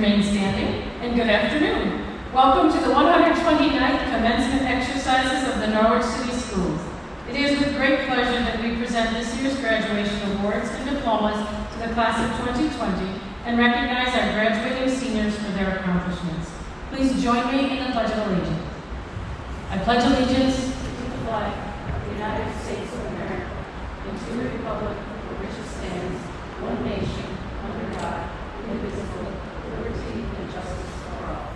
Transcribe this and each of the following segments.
remain standing, and good afternoon. Welcome to the 129th commencement exercises of the Norwich City Schools. It is with great pleasure that we present this year's graduation awards and diplomas to the class of 2020 and recognize our graduating seniors for their accomplishments. Please join me in the Pledge of Allegiance. I pledge allegiance to the flag of the United States of America and to the republic for which it stands, one nation, under God, indivisible, with liberty and justice for all.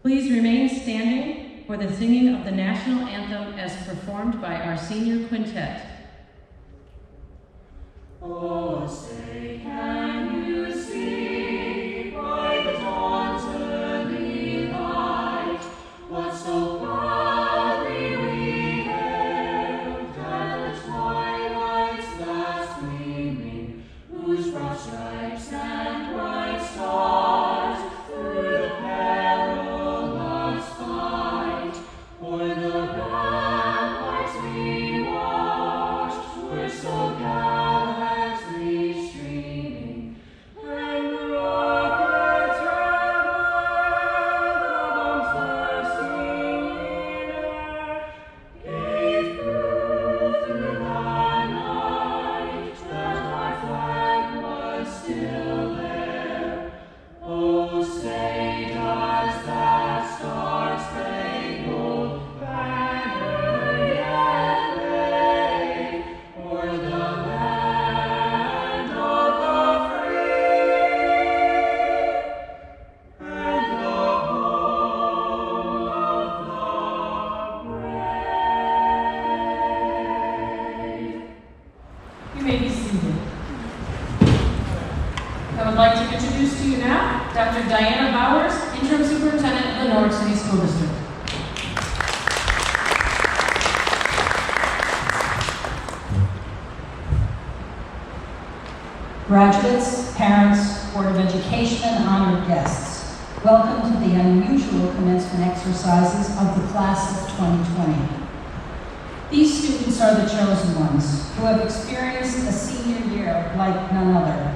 Please remain standing for the singing of the national anthem as performed by our senior quintet. Oh, say, can you see by the dawn's early light what so proudly we hailed at the twilight's last gleaming, whose broad stripes and bright stars through the perilous fight o'er the ramparts we watched were so gallantly streaming, and the rockets rattled, the bombs bursting in air, gave proof through the night that our flag was still there. Oh, say does that star-spangled banner yet wave o'er the land of the free and the home of the brave? You may be seated. I would like to introduce to you now Dr. Diana Bowers, Interim Superintendent of the Norwich City School District. Graduates, parents, Board of Education, and honored guests, welcome to the unusual commencement exercises of the class of 2020. These students are the chosen ones who have experienced a senior year like none other.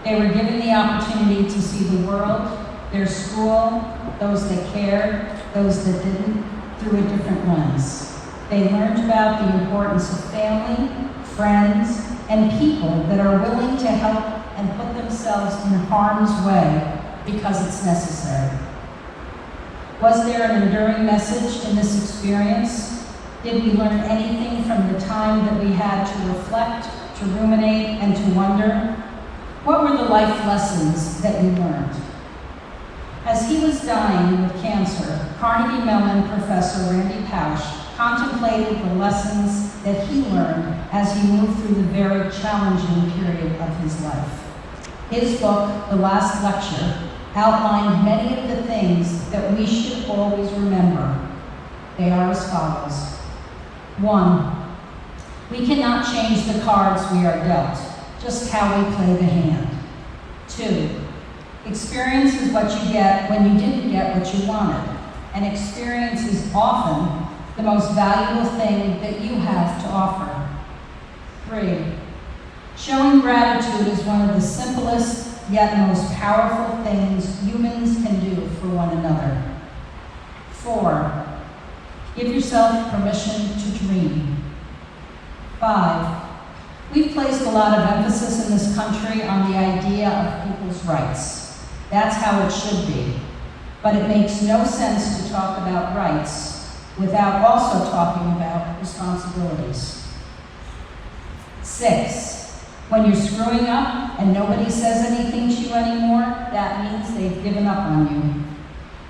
They were given the opportunity to see the world, their school, those that cared, those that didn't, through a different lens. They learned about the importance of family, friends, and people that are willing to help and put themselves in harm's way because it's necessary. Was there an enduring message in this experience? Did we learn anything from the time that we had to reflect, to ruminate, and to wonder? What were the life lessons that we learned? As he was dying with cancer, Carnegie Mellon professor Randy Pausch contemplated the lessons that he learned as he moved through the very challenging period of his life. His book, The Last Lecture, outlined many of the things that we should always remember. They are as follows. 1, we cannot change the cards we are dealt, just how we play the hand. 2, experience is what you get when you didn't get what you wanted, and experience is often the most valuable thing that you have to offer. 3, showing gratitude is one of the simplest yet most powerful things humans can do for one another. 4, give yourself permission to dream. 5, we've placed a lot of emphasis in this country on the idea of people's rights. That's how it should be. But it makes no sense to talk about rights without also talking about responsibilities. 6, when you're screwing up and nobody says anything to you anymore, that means they've given up on you.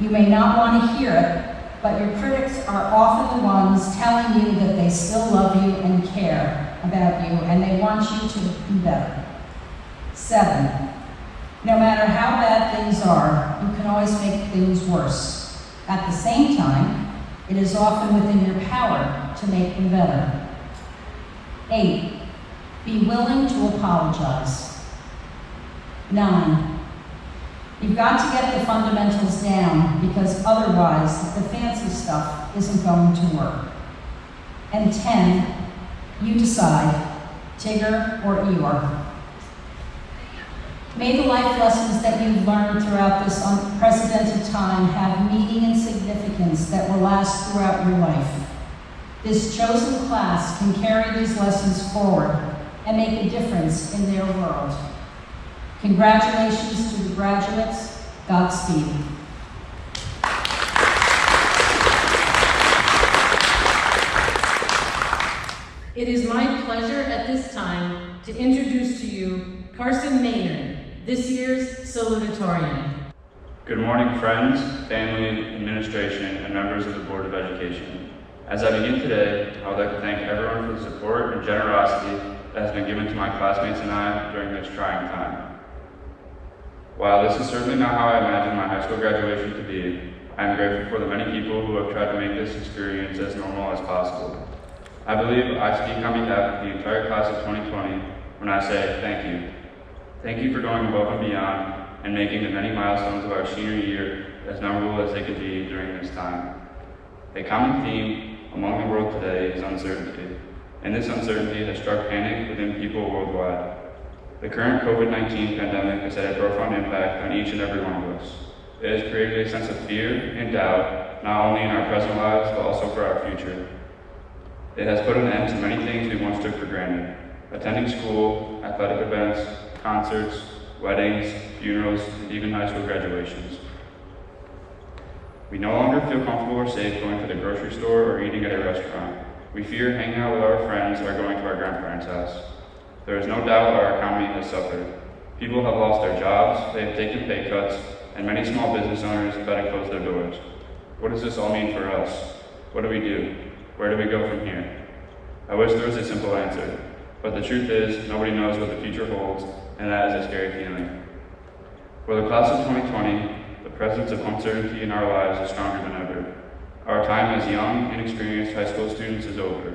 You may not want to hear it, but your critics are often the ones telling you that they still love you and care about you, and they want you to do better. 7, no matter how bad things are, you can always make things worse. At the same time, it is often within your power to make them better. 8, be willing to apologize. 9, you've got to get the fundamentals down because otherwise the fancy stuff isn't going to work. And 10, you decide, Tigger or Eeyore. May the life lessons that you've learned throughout this unprecedented time have meaning and significance that will last throughout your life. This chosen class can carry these lessons forward and make a difference in their world. Congratulations to the graduates. Godspeed. It is my pleasure at this time to introduce to you Carson Maynard, this year's salutatorian. Good morning, friends, family, administration, and members of the Board of Education. As I begin today, I would like to thank everyone for the support and generosity that has been given to my classmates and I during this trying time. While this is certainly not how I imagined my high school graduation to be, I am grateful for the many people who have tried to make this experience as normal as possible. I believe I speak on behalf of the entire class of 2020 when I say thank you. Thank you for going above and beyond and making the many milestones of our senior year as memorable as they could be during this time. A common theme among the world today is uncertainty, and this uncertainty has struck panic within people worldwide. The current COVID-19 pandemic has had a profound impact on each and every one of us. It has created a sense of fear and doubt, not only in our present lives, but also for our future. It has put an end to many things we once took for granted: attending school, athletic events, concerts, weddings, funerals, and even high school graduations. We no longer feel comfortable or safe going to the grocery store or eating at a restaurant. We fear hanging out with our friends or going to our grandparents' house. There is no doubt our economy has suffered. People have lost their jobs, they have taken pay cuts, and many small business owners have had to close their doors. What does this all mean for us? What do we do? Where do we go from here? I wish there was a simple answer, but the truth is nobody knows what the future holds, and that is a scary feeling. For the class of 2020, the presence of uncertainty in our lives is stronger than ever. Our time as young, inexperienced high school students is over.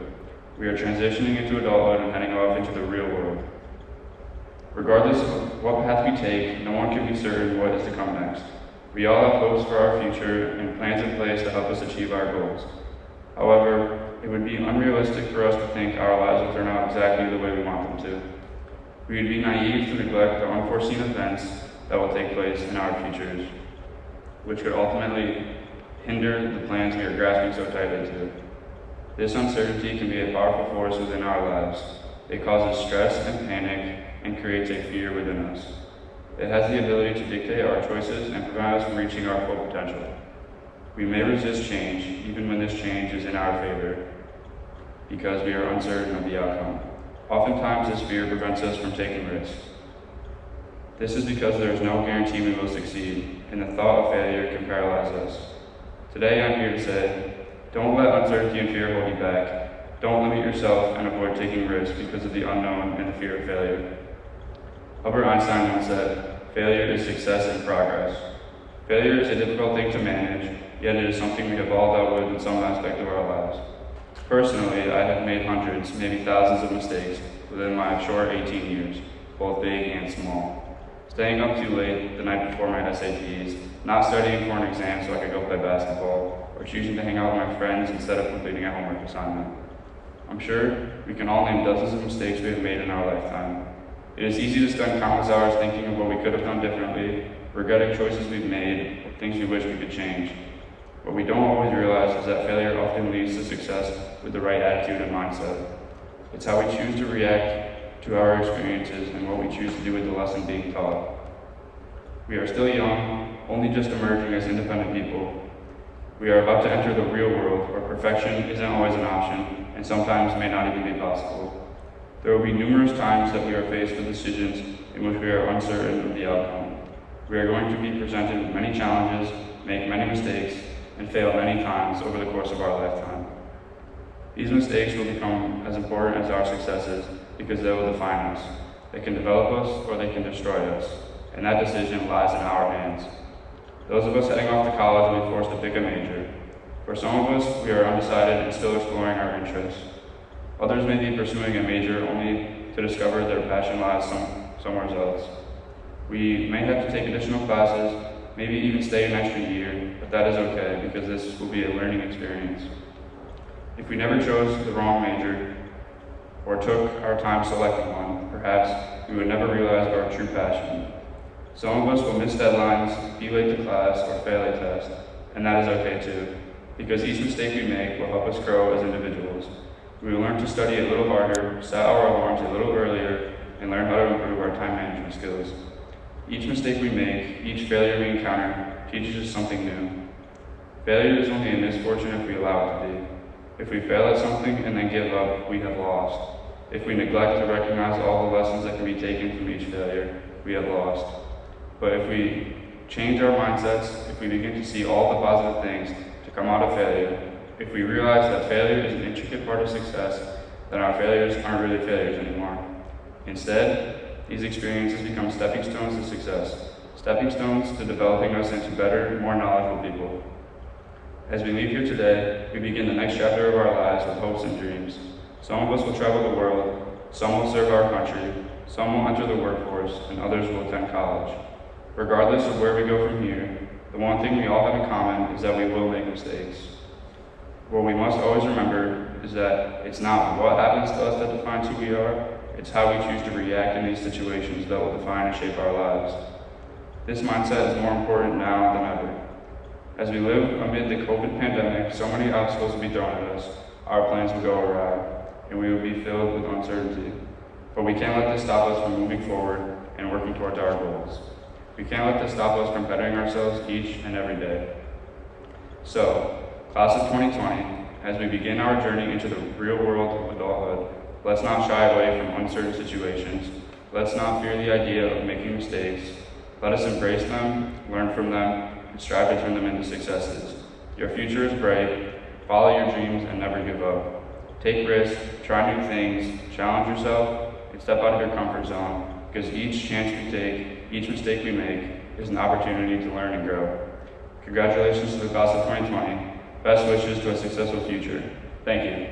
We are transitioning into adulthood and heading off into the real world. Regardless of what path we take, no one can be certain what is to come next. We all have hopes for our future and plans in place to help us achieve our goals. However, it would be unrealistic for us to think our lives will turn out exactly the way we want them to. We would be naive to neglect the unforeseen events that will take place in our futures, which could ultimately hinder the plans we are grasping so tightly to. This uncertainty can be a powerful force within our lives. It causes stress and panic and creates a fear within us. It has the ability to dictate our choices and prevent us from reaching our full potential. We may resist change, even when this change is in our favor, because we are uncertain of the outcome. Oftentimes, this fear prevents us from taking risks. This is because there is no guarantee we will succeed, and the thought of failure can paralyze us. Today, I'm here to say, don't let uncertainty and fear hold you back. Don't limit yourself and avoid taking risks because of the unknown and the fear of failure. Albert Einstein once said, failure is success in progress. Failure is a difficult thing to manage, yet it is something we have all dealt with in some aspect of our lives. Personally, I have made hundreds, maybe thousands of mistakes within my short 18 years, both big and small. Staying up too late the night before my SATs, not studying for an exam so I could go play basketball, or choosing to hang out with my friends instead of completing a homework assignment. I'm sure we can all name dozens of mistakes we have made in our lifetime. It is easy to spend countless hours thinking of what we could have done differently, regretting choices we've made, or things we wish we could change. What we don't always realize is that failure often leads to success with the right attitude and mindset. It's how we choose to react to our experiences and what we choose to do with the lesson being taught. We are still young, only just emerging as independent people. We are about to enter the real world where perfection isn't always an option and sometimes may not even be possible. There will be numerous times that we are faced with decisions in which we are uncertain of the outcome. We are going to be presented with many challenges, make many mistakes, and fail many times over the course of our lifetime. These mistakes will become as important as our successes because they will define us. They can develop us or they can destroy us, and that decision lies in our hands. Those of us heading off to college will be forced to pick a major. For some of us, we are undecided and still exploring our interests. Others may be pursuing a major only to discover their passion lies somewhere else. We may have to take additional classes, maybe even stay an extra year, but that is okay because this will be a learning experience. If we never chose the wrong major or took our time selecting one, perhaps we would never realize our true passion. Some of us will miss deadlines, be late to class, or fail a test, and that is okay too, because each mistake we make will help us grow as individuals. We will learn to study a little harder, set our alarms a little earlier, and learn how to improve our time management skills. Each mistake we make, each failure we encounter, teaches us something new. Failure is only a misfortune if we allow it to be. If we fail at something and then give up, we have lost. If we neglect to recognize all the lessons that can be taken from each failure, we have lost. But if we change our mindsets, if we begin to see all the positive things to come out of failure, if we realize that failure is an intricate part of success, then our failures aren't really failures anymore. Instead, these experiences become stepping stones to success, stepping stones to developing us into better, more knowledgeable people. As we leave here today, we begin the next chapter of our lives with hopes and dreams. Some of us will travel the world, some will serve our country, some will enter the workforce, and others will attend college. Regardless of where we go from here, the one thing we all have in common is that we will make mistakes. What we must always remember is that it's not what happens to us that defines who we are, it's how we choose to react in these situations that will define and shape our lives. This mindset is more important now than ever. As we live amid the COVID pandemic, so many obstacles will be thrown at us, our plans will go awry, and we will be filled with uncertainty. But we can't let this stop us from moving forward and working towards our goals. We can't let this stop us from bettering ourselves each and every day. So, class of 2020, as we begin our journey into the real world of adulthood, let's not shy away from uncertain situations. Let's not fear the idea of making mistakes. Let us embrace them, learn from them, and strive to turn them into successes. Your future is bright. Follow your dreams and never give up. Take risks, try new things, challenge yourself, and step out of your comfort zone, because each chance we take, each mistake we make, is an opportunity to learn and grow. Congratulations to the class of 2020. Best wishes to a successful future. Thank you.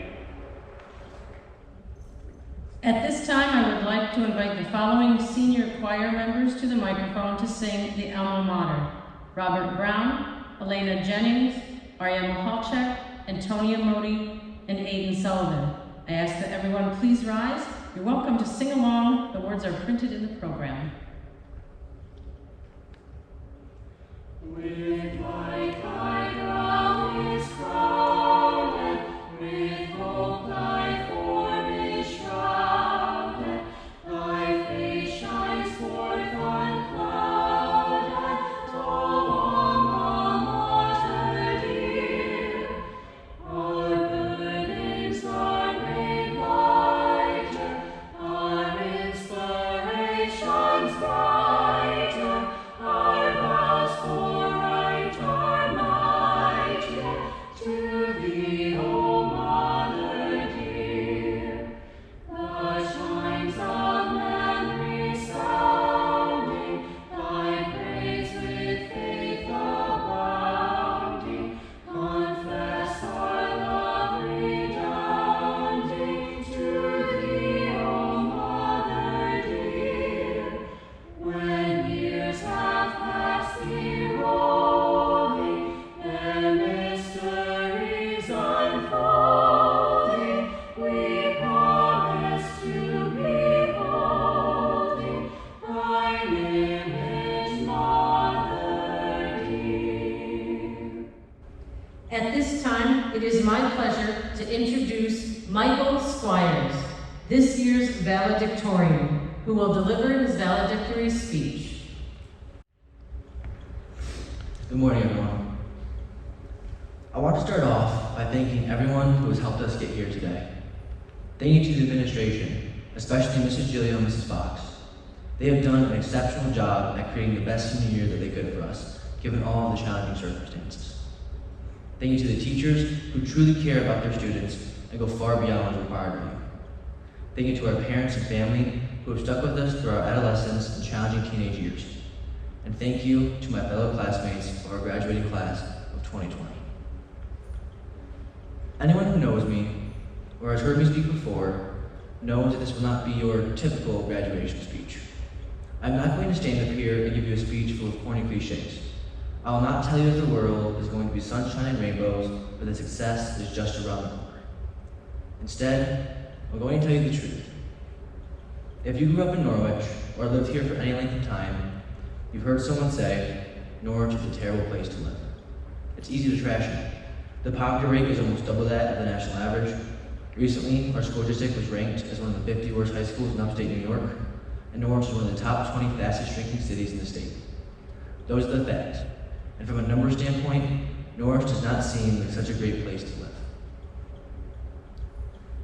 At this time, I would like to invite the following senior choir members to the microphone to sing the alma mater: Robert Brown, Elena Jennings, Arya Mahalchek, Antonia Modi, and Aiden Sullivan. I ask that everyone please rise. You're welcome to sing along. The words are printed in the program. With light thy brow is crowded, with hope thy form is shrouded, thy face shines forth unclouded, tall alma mater dear. Our burdens are made lighter, our inspirations brighter, our vows for right are mightier, to thee, O Mother dear. The chimes of memory sounding, thy praise with faith abounding, confess our love redounding, to thee, O Mother dear. When years have passed thee rolling, their mysteries unfolding, we promise to beholding thine image, Mother dear. At this time, it is my pleasure to introduce Michael Squires, this year's valedictorian, who will deliver his valedictory speech. Good morning, everyone. I want to start off by thanking everyone who has helped us get here today. Thank you to the administration, especially Mrs. Gilio and Mrs. Fox. They have done an exceptional job at creating the best senior year that they could for us, given all of the challenging circumstances. Thank you to the teachers who truly care about their students and go far beyond what is required of you. Thank you to our parents and family who have stuck with us through our adolescence and challenging teenage years. And thank you to my fellow classmates of our graduating class of 2020. Anyone who knows me, or has heard me speak before, knows that this will not be your typical graduation speech. I'm not going to stand up here and give you a speech full of corny cliches. I will not tell you that the world is going to be sunshine and rainbows, or that success is just around the corner. Instead, I'm going to tell you the truth. If you grew up in Norwich, or lived here for any length of time, You've heard someone say, Norwich is a terrible place to live. It's easy to trash it. The poverty rate is almost double that of the national average. Recently, our school district was ranked as one of the 50 worst high schools in upstate New York, and Norwich is one of the top 20 fastest shrinking cities in the state. Those are the facts. And from a numbers standpoint, Norwich does not seem like such a great place to live.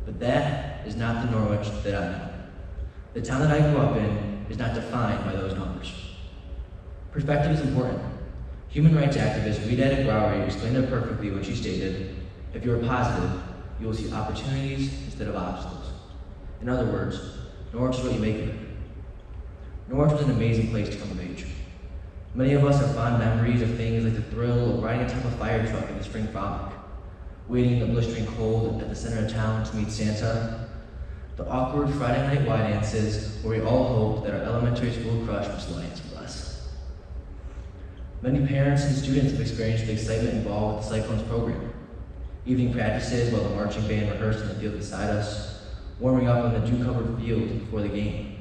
But that is not the Norwich that I know. The town that I grew up in is not defined by those numbers. Perspective is important. Human rights activist Rhett Genung explained it perfectly when she stated, if you are positive, you will see opportunities instead of obstacles. In other words, Norwich is what you make of it. Norwich was an amazing place to come of age. Many of us have fond memories of things like the thrill of riding atop a fire truck in the spring frolic, waiting in the blistering cold at the center of town to meet Santa, the awkward Friday night Y dances where we all hoped that our elementary school crush was lying with us. Many parents and students have experienced the excitement involved with the Cyclones program. Evening practices while the marching band rehearsed in the field beside us, warming up on the dew-covered field before the game.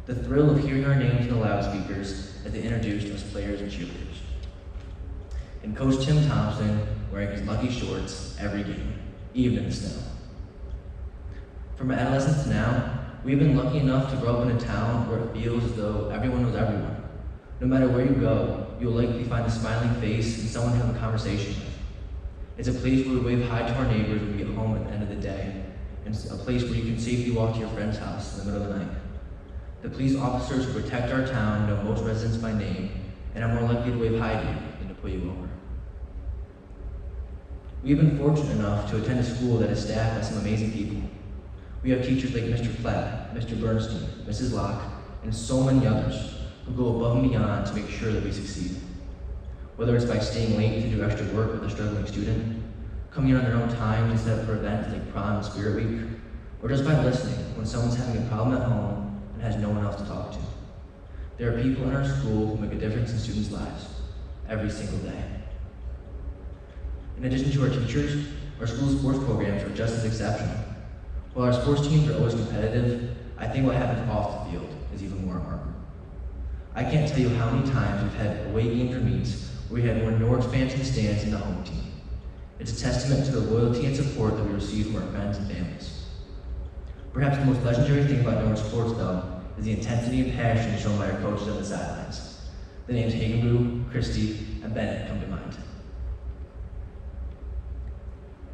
The thrill of hearing our names in the loudspeakers as they introduced us players and cheerleaders. And Coach Tim Thompson wearing his lucky shorts every game, even in the snow. From adolescence to now, we've been lucky enough to grow up in a town where it feels as though everyone knows everyone. No matter where you go, you'll likely find a smiling face and someone to have a conversation with. It's a place where we wave hi to our neighbors when we get home at the end of the day, and it's a place where you can safely walk to your friend's house in the middle of the night. The police officers who protect our town know most residents by name and are more likely to wave hi to you than to pull you over. We've been fortunate enough to attend a school that is staffed by some amazing people. We have teachers like Mr. Platt, Mr. Bernstein, Mrs. Locke, and so many others who go above and beyond to make sure that we succeed. Whether it's by staying late to do extra work with a struggling student, coming in on their own time to set up for events like prom and spirit week, or just by listening when someone's having a problem at home and has no one else to talk to. There are people in our school who make a difference in students' lives every single day. In addition to our teachers, our school sports programs are just as exceptional. While our sports teams are always competitive, I think what happens off the field is even more remarkable. I can't tell you how many times we've had away games or meets where we had more Norwich fans in the stands than the home team. It's a testament to the loyalty and support that we receive from our friends and families. Perhaps the most legendary thing about Norwich sports, though, is the intensity and passion shown by our coaches on the sidelines. The names Hagenboo, Christie, and Bennett come to mind.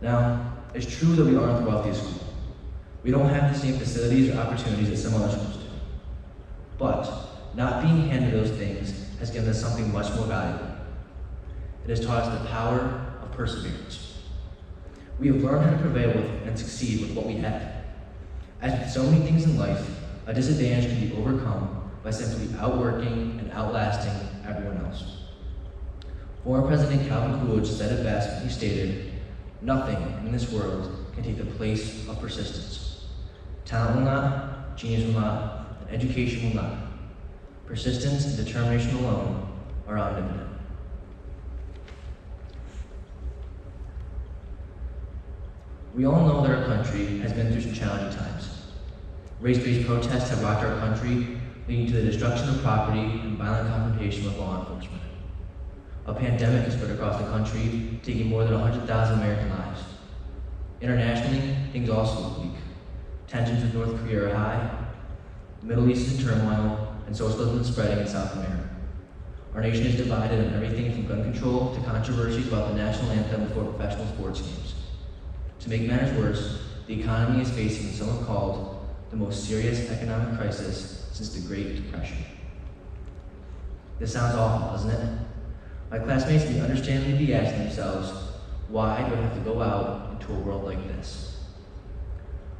Now, it's true that we aren't the wealthiest school. We don't have the same facilities or opportunities that some other schools do. But not being handed those things has given us something much more valuable. It has taught us the power of perseverance. We have learned how to prevail with and succeed with what we have. As with so many things in life, a disadvantage can be overcome by simply outworking and outlasting everyone else. Former President Calvin Coolidge said it best when he stated, "Nothing in this world can take the place of persistence. Talent will not, genius will not, and education will not. Persistence and determination alone are omnipotent." We all know that our country has been through some challenging times. Race-based protests have rocked our country, leading to the destruction of property and violent confrontation with law enforcement. A pandemic has spread across the country, taking more than 100,000 American lives. Internationally, things also look bleak. Tensions with North Korea are high, the Middle East is in turmoil, and socialism is spreading in South America. Our nation is divided on everything from gun control to controversies about the national anthem before professional sports games. To make matters worse, the economy is facing what some have called the most serious economic crisis since the Great Depression. This sounds awful, doesn't it? My classmates may understandably be asking themselves, why do I have to go out into a world like this?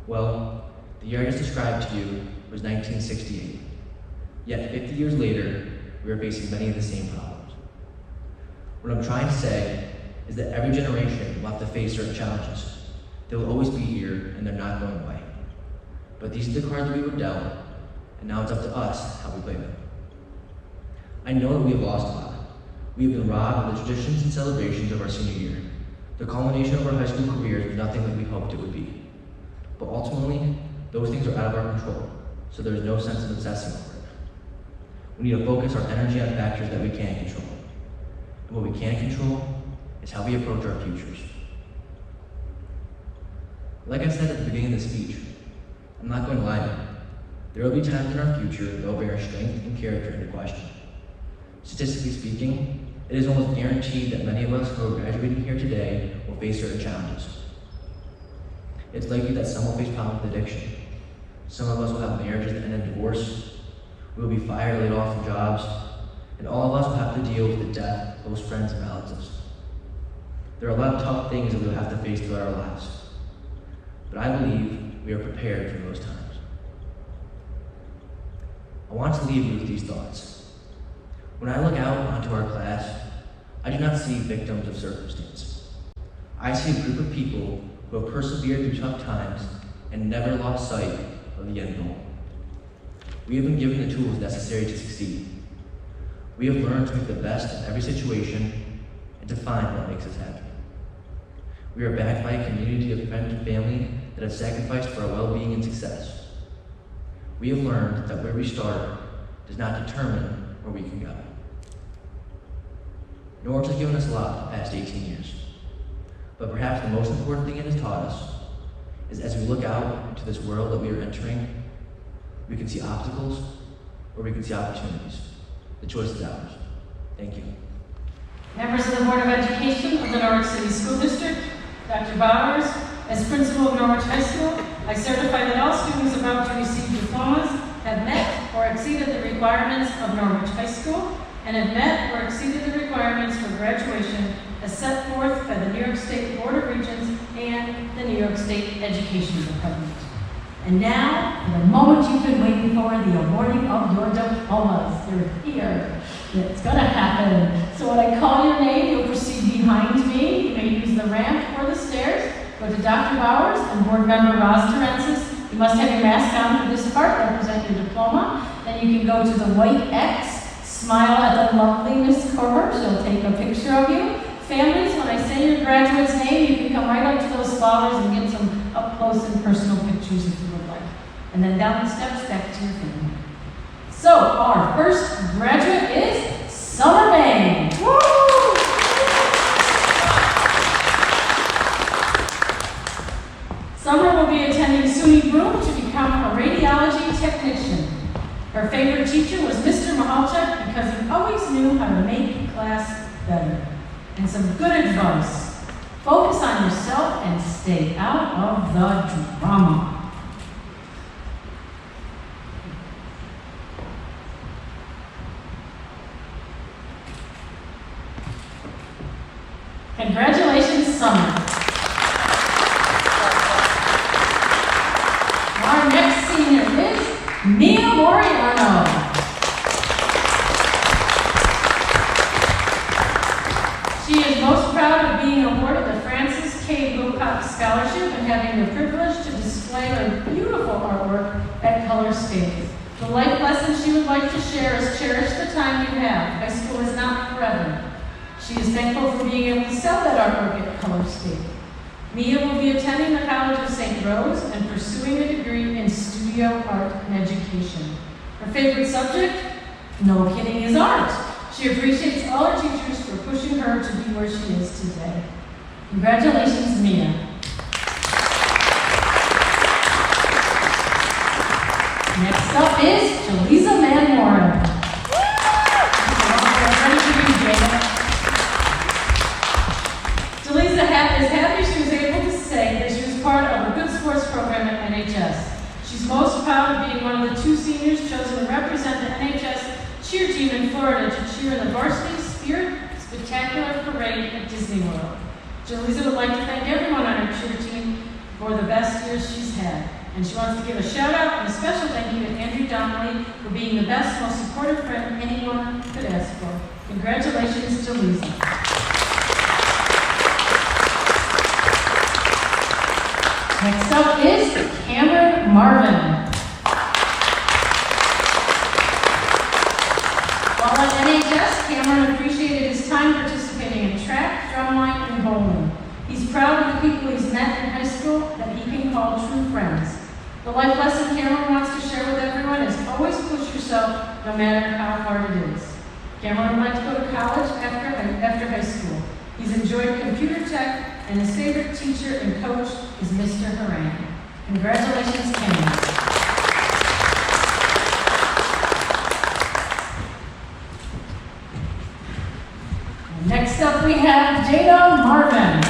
Well, the year I just described to you was 1968. Yet 50 years later, we are facing many of the same problems. What I'm trying to say is that every generation will have to face certain challenges. They will always be here, and they're not going away. But these are the cards we were dealt, and now it's up to us how we play them. I know that we have lost a lot. We have been robbed of the traditions and celebrations of our senior year. The culmination of our high school careers was nothing like we hoped it would be. But ultimately, those things are out of our control, so there is no sense of obsessing over it. We need to focus our energy on factors that we can control. And what we can't control is how we approach our futures. Like I said at the beginning of the speech, I'm not going to lie to you. There will be times in our future that will bring our strength and character into question. Statistically speaking, it is almost guaranteed that many of us who are graduating here today will face certain challenges. It's likely that some will face problems with addiction. Some of us will have marriages that end in divorce. We will be fired or laid off from jobs. And all of us will have to deal with the death of close friends and relatives. There are a lot of tough things that we will have to face throughout our lives. But I believe we are prepared for those times. I want to leave you with these thoughts. When I look out onto our class, I do not see victims of circumstance. I see a group of people who have persevered through tough times and never lost sight of the end goal. We have been given the tools necessary to succeed. We have learned to make the best of every situation and to find what makes us happy. We are backed by a community of friends and family that have sacrificed for our well-being and success. We have learned that where we start does not determine where we can go. Norwich has given us a lot the past 18 years. But perhaps the most important thing it has taught us is as we look out into this world that we are entering, we can see obstacles or we can see opportunities. The choice is ours. Thank you. Members of the Board of Education of the Norwich City School District, Dr. Bowers, as principal of Norwich High School, I certify that all students about to receive diplomas have met or exceeded the requirements of Norwich High School and have met or exceeded the requirements for graduation as set forth by the New York State Board of Regents and the New York State Education Department. And now, for the moment you've been waiting for, the awarding of your diplomas. They're here. It's going to happen. So when I call your name, you'll proceed behind me. You may use the ramp or the stairs. Go to Dr. Bowers and Board Member Roz Terensis. You must have your mask on for this part, represent your diploma. Then you can go to the white X, smile at the lovely Miss Corber. She'll take a picture of you. Families, when I say your graduate's name, you can come right up to those flowers and get some up-close and personal pictures if you would like. And then down the steps back to your family. So, our first graduate is Summer May. Woo! Summer will be attending SUNY Broome to become a radiology technician. Her favorite teacher was Mr. Mahalchuk because he always knew how to make class better. And some good advice. Focus on yourself and stay out of the drama. Congratulations, Summer. Our next senior is Mia Moriano. She is most proud of being awarded the Francis K. Wilcox Scholarship and having the privilege to display her beautiful artwork at Color State. The life lesson she would like to share is cherish the time you have. High school is not forever. She is thankful for being able to sell that artwork at Color State. Mia will be attending the College of St. Rose and pursuing a degree in studio art and education. Her favorite subject? No kidding, is art. She appreciates all her teachers for pushing her to be where she is today. Congratulations, Mia. Next up is Jaleesa Manmore. Jaleesa is happy she was able to say that she was part of a good sports program at NHS. She's most proud of being one of the 2 seniors chosen to represent the NHS cheer team in Florida to cheer in the Varsity Spirit Spectacular Parade at Disney World. Jaleesa would like to thank everyone on her cheer team for the best years she's had. And she wants to give a shout out and a special thank you to Andrew Donnelly for being the best, most supportive friend anyone could ask for. Congratulations, Jaleesa. Next up is Cameron Marvin. While at NHS, Cameron appreciated his time participating in track, drumline, and bowling. He's proud of the people he's met in high school that he can call true friends. The life lesson Cameron wants to share with everyone is always push yourself yourself, no matter how hard it is. Cameron would like to go to college after high school. He's enjoyed computer tech, and his favorite teacher and coach is Mr. Haran. Congratulations, Cameron. Next up, we have Jada Marvin.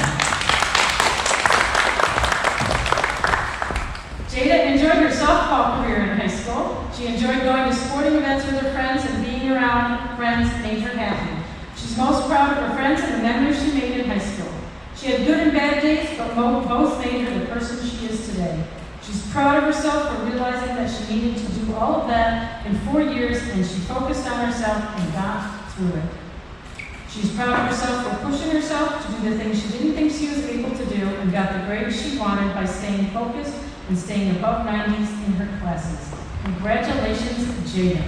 Jada enjoyed her softball career in high school. She enjoyed going to sporting events with her friends, and being around friends made her happy. She's most proud of her friends and the memories she made in high school. She had good and bad days, but both made her the person she is today. She's proud of herself for realizing that she needed to do all of that in 4 years, and she focused on herself and got through it. She's proud of herself for pushing herself to do the things she didn't think she was able to do, and got the grades she wanted by staying focused and staying above 90s in her classes. Congratulations, Jada.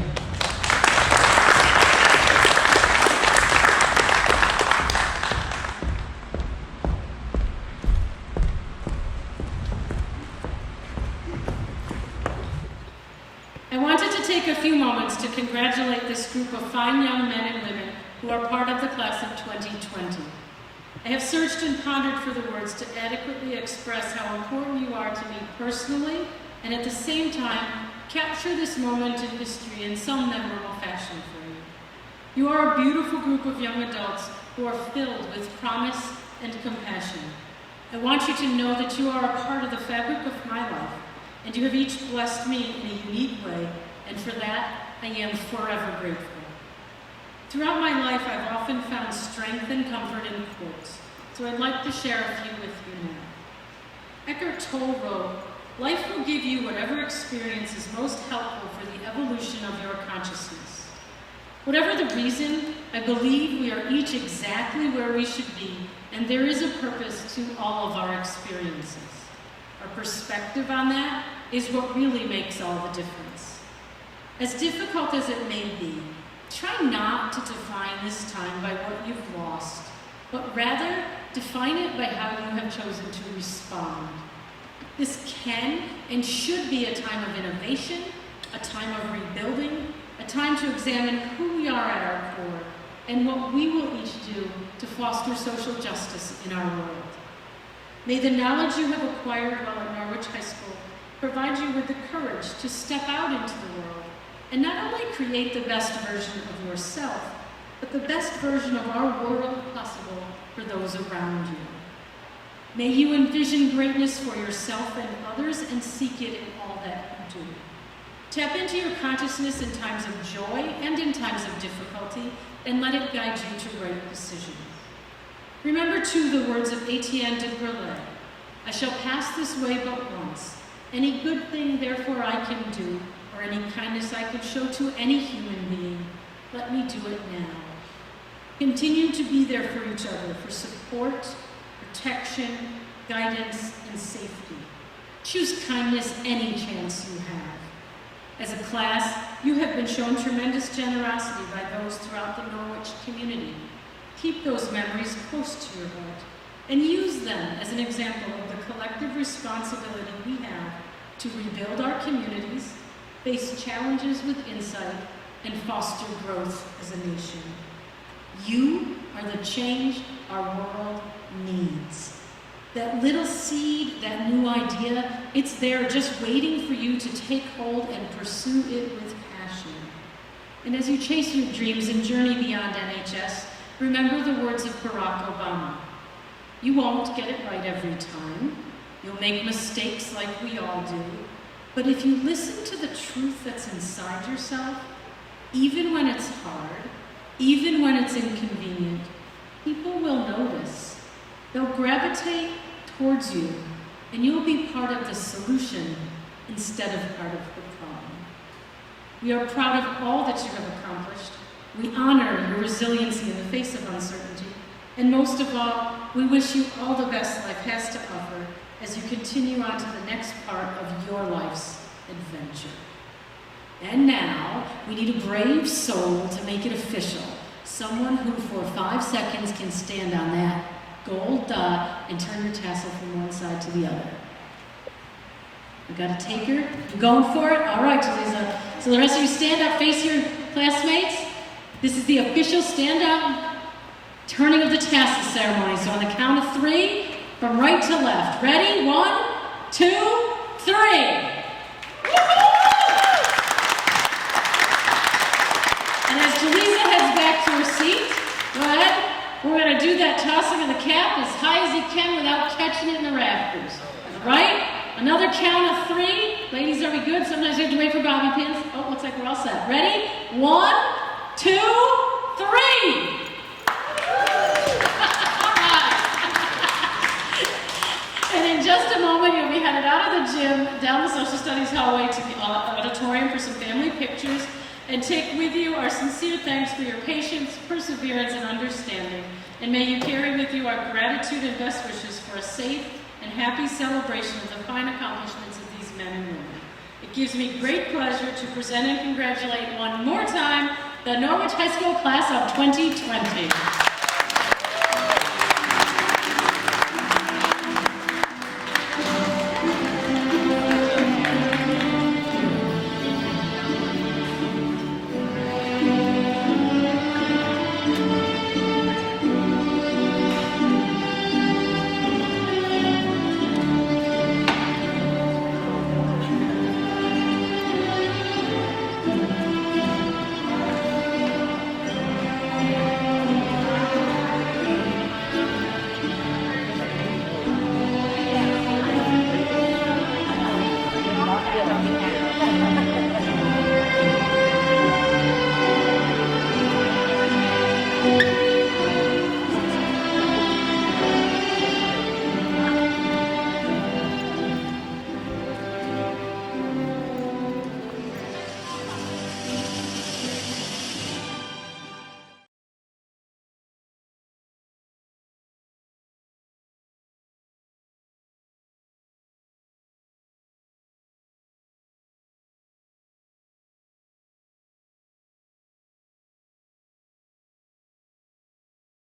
I wanted to take a few moments to congratulate this group of fine young men and women who are part of the class of 2020. I have searched and pondered for the words to adequately express how important you are to me personally, and at the same time, capture this moment in history in some memorable fashion for you. You are a beautiful group of young adults who are filled with promise and compassion. I want you to know that you are a part of the fabric of my life, and you have each blessed me in a unique way, and for that, I am forever grateful. Throughout my life, I've often found strength and comfort in quotes, so I'd like to share a few with you now. Eckhart Tolle wrote, "Life will give you whatever experience is most helpful for the evolution of your consciousness." Whatever the reason, I believe we are each exactly where we should be, and there is a purpose to all of our experiences. Our perspective on that is what really makes all the difference. As difficult as it may be, try not to define this time by what you've lost, but rather define it by how you have chosen to respond. This can and should be a time of innovation, a time of rebuilding, a time to examine who we are at our core, and what we will each do to foster social justice in our world. May the knowledge you have acquired while at Norwich High School provide you with the courage to step out into the world and not only create the best version of yourself, but the best version of our world possible for those around you. May you envision greatness for yourself and others and seek it in all that you do. Tap into your consciousness in times of joy and in times of difficulty, and let it guide you to right decisions. Remember, too, the words of Etienne de Grelais, "I shall pass this way but once. Any good thing, therefore, I can do, or any kindness I could show to any human being, let me do it now." Continue to be there for each other, for support, protection, guidance, and safety. Choose kindness any chance you have. As a class, you have been shown tremendous generosity by those throughout the Norwich community. Keep those memories close to your heart and use them as an example of the collective responsibility we have to rebuild our communities, face challenges with insight, and foster growth as a nation. You are the change our world needs. That little seed, that new idea, it's there just waiting for you to take hold and pursue it with passion. And as you chase your dreams and journey beyond NHS, remember the words of Barack Obama. You won't get it right every time. You'll make mistakes like we all do. But if you listen to the truth that's inside yourself, even when it's hard, even when it's inconvenient, people will notice. They'll gravitate towards you, and you'll be part of the solution instead of part of the problem. We are proud of all that you have accomplished. We honor your resiliency in the face of uncertainty, and most of all, we wish you all the best life has to offer as you continue on to the next part of your life's adventure. And now, we need a brave soul to make it official. Someone who for 5 seconds can stand on that gold dot and turn your tassel from one side to the other. We got a taker. You going for it? All right, Teresa. So the rest of you stand up, face your classmates. This is the official stand up turning of the tassel ceremony. So on the count of 3, from right to left. Ready? 1, 2, 3. And as Teresa heads back to her seat, go ahead. We're going to do that tossing of the cap as high as you can without catching it in the rafters. Right? Another count of 3. Ladies, are we good? Sometimes you have to wait for bobby pins. Oh, looks like we're all set. Ready? 1, 2, 3. And in just a moment, you'll be headed out of the gym, down the social studies hallway to the auditorium for some family pictures, and take with you our sincere thanks for your patience, perseverance, and understanding. And may you carry with you our gratitude and best wishes for a safe and happy celebration of the fine accomplishments of these men and women. It gives me great pleasure to present and congratulate one more time the Norwich High School class of 2020.